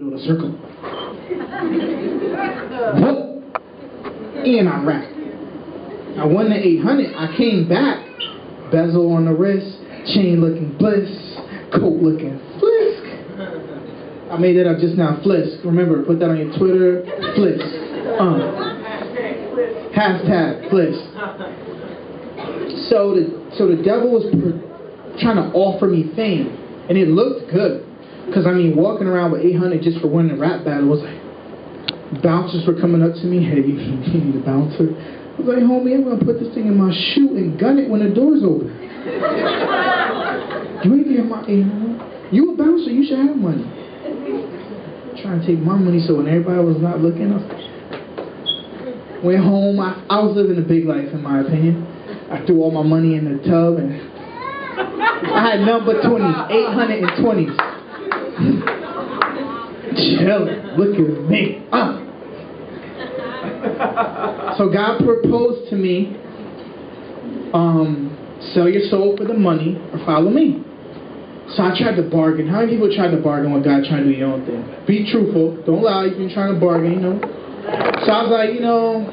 middle of the circle. And I rapped. I won the 800. I came back. Bezel on the wrist, chain looking bliss, coat looking flisk. I made that up just now, flisk. Remember, put that on your Twitter, flisk. Hashtag flisk. So the devil was trying to offer me fame, and it looked good. Because, I mean, walking around with 800 just for winning a rap battle was like, bouncers were coming up to me, hey, you need a bouncer? I was like, homie, I'm going to put this thing in my shoe and gun it when the door's open. You ain't getting my 800. You a bouncer, you should have money. Trying to take my money so when everybody was not looking, I went home. I was living a big life, in my opinion. I threw all my money in the tub, and I had number 20s, 820s. Chillin', look at me. So God proposed to me, sell your soul for the money or follow me. So I tried to bargain. How many people tried to bargain with God trying to do your own thing? Be truthful. Don't lie. You've been trying to bargain, you know. So I was like, you know,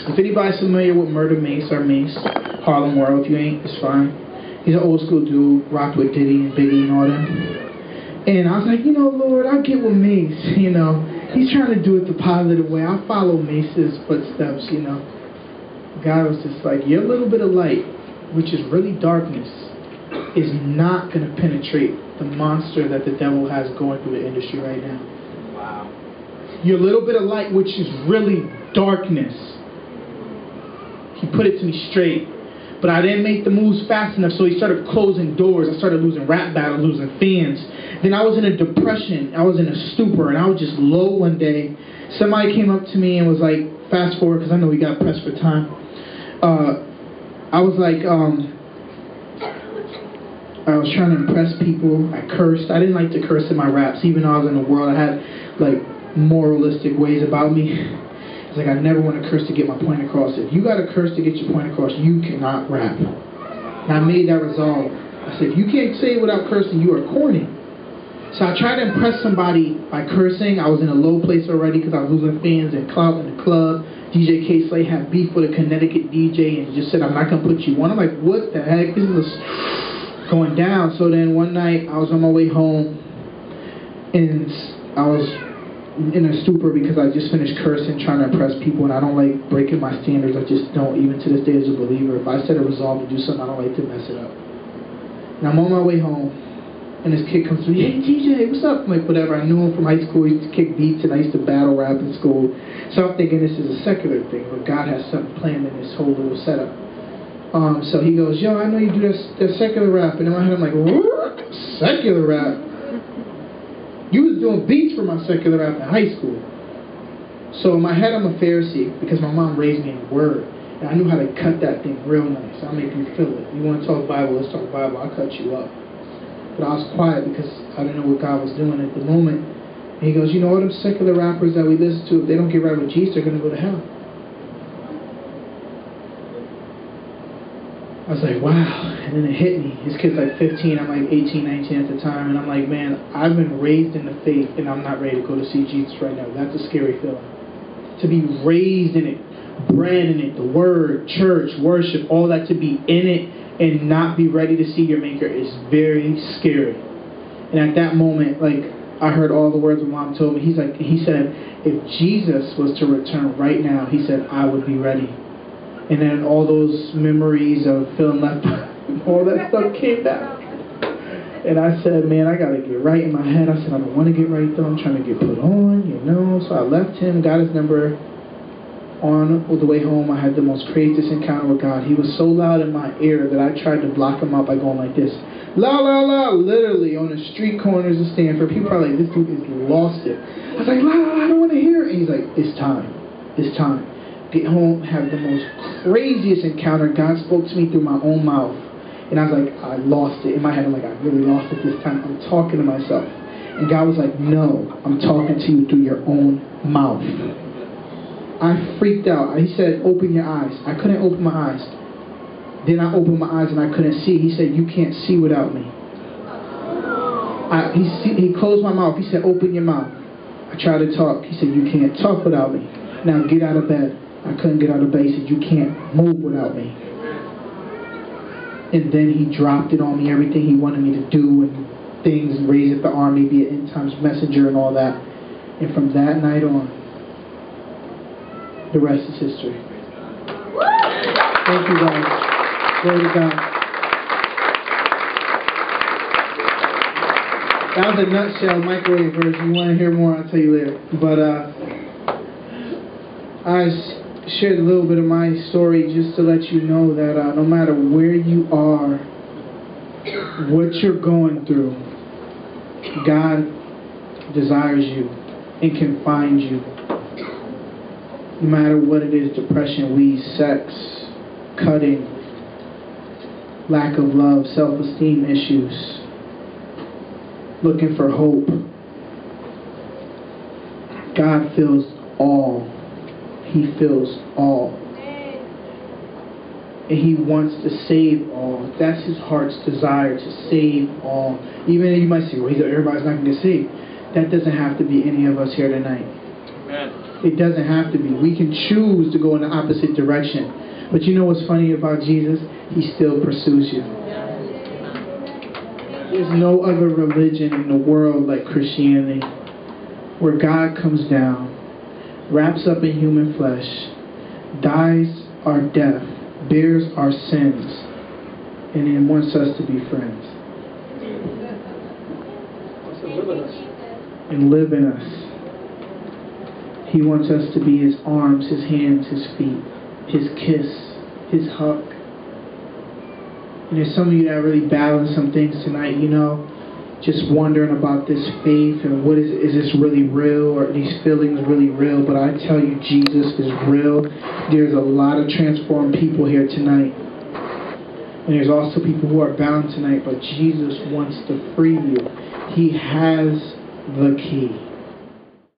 if anybody's familiar with Murder Mace or Mace, Harlem World, if you ain't, it's fine. He's an old school dude, rocked with Diddy and Biggie and all that. And I was like, you know, Lord, I'll get with Mace, you know. He's trying to do it the positive way. I'll follow Mace's footsteps, you know. God was just like, your little bit of light, which is really darkness, is not going to penetrate the monster that the devil has going through the industry right now. Wow. Your little bit of light, which is really darkness. He put it to me straight. But I didn't make the moves fast enough, so he started closing doors. I started losing rap battles, losing fans. Then I was in a depression. I was in a stupor, and I was just low one day. Somebody came up to me and was like, fast forward, because I know we got pressed for time. I was like, I was trying to impress people. I cursed. I didn't like to curse in my raps. Even though I was in the world, I had, like, moralistic ways about me. It's like I never want to curse to get my point across. If you got to curse to get your point across, you cannot rap. And I made that resolve. I said, if you can't say it without cursing, you are corny. So I tried to impress somebody by cursing. I was in a low place already because I was losing fans and clout in the club. DJ K-Slay had beef with a Connecticut DJ and just said, I'm not going to put you on. I'm like, what the heck? This is going down. So then one night, I was on my way home, and I was in a stupor because I just finished cursing, trying to impress people, and I don't like breaking my standards. I just don't, even to this day as a believer. If I set a resolve to do something, I don't like to mess it up. And I'm on my way home, and this kid comes to me, hey TJ, what's up? I'm like, whatever. I knew him from high school. He used to kick beats, and I used to battle rap in school. So I'm thinking this is a secular thing, but God has something planned in this whole little setup. So he goes, yo, I know you do that secular rap. And in my head, I'm like, what? Secular rap? You was doing beats for my secular rap in high school. So in my head, I'm a Pharisee because my mom raised me in the Word. And I knew how to cut that thing real nice. I'll make you feel it. You want to talk Bible, let's talk Bible. I'll cut you up. But I was quiet because I didn't know what God was doing at the moment. And he goes, you know all them secular rappers that we listen to, if they don't get right with Jesus, they're going to go to hell. I was like, wow. And then it hit me. This kid's like 15, I'm like 18, 19 at the time. And I'm like, man, I've been raised in the faith, and I'm not ready to go to see Jesus right now. That's a scary feeling. To be raised in it, bred in it, the Word, church, worship, all that, to be in it and not be ready to see your Maker is very scary. And at that moment, like, I heard all the words my mom told me. He said, if Jesus was to return right now, he said, I would be ready. And then all those memories of feeling left, all that stuff came back. And I said, man, I got to get right in my head. I said, I don't want to get right, though. I'm trying to get put on, you know. So I left him, got his number. On the way home, I had the most craziest encounter with God. He was so loud in my ear that I tried to block him out by going like this. La, la, la, literally on the street corners of Stanford. People are like, this dude is lost it. I was like, la, la, la, I don't want to hear it. And he's like, it's time. It's time. Get home, have the most craziest encounter. God spoke to me through my own mouth. And I was like, I lost it. In my head, I'm like, I really lost it this time. I'm talking to myself. And God was like, no, I'm talking to you through your own mouth. I freaked out. He said, open your eyes. I couldn't open my eyes. Then I opened my eyes and I couldn't see. He said, you can't see without me. He closed my mouth. He said, open your mouth. I tried to talk. He said, you can't talk without me. Now get out of bed. I couldn't get out of bed. He said, you can't move without me. And then he dropped it on me, everything he wanted me to do, and things, and raise up the army, be an end times messenger and all that. And from that night on, the rest is history. Thank you, guys. Glory to God. That was a nutshell, microwave version. You want to hear more, I'll tell you later. But I shared a little bit of my story just to let you know that no matter where you are, what you're going through, God desires you and can find you. No matter what it is, depression, weed, sex, cutting, lack of love, self-esteem issues, looking for hope. God fills all. He fills all. And He wants to save all. That's His heart's desire, to save all. Even you might say, well, everybody's not going to get saved. That doesn't have to be any of us here tonight. Amen. It doesn't have to be. We can choose to go in the opposite direction. But you know what's funny about Jesus? He still pursues you. There's no other religion in the world like Christianity, where God comes down, wraps up in human flesh, dies our death, bears our sins, and then wants us to be friends. And live in us. He wants us to be His arms, His hands, His feet, His kiss, His hug. And there's some of you that are really battling some things tonight, you know, just wondering about this faith and what is this really real, or are these feelings really real? But I tell you, Jesus is real. There's a lot of transformed people here tonight. And there's also people who are bound tonight, but Jesus wants to free you. He has the key.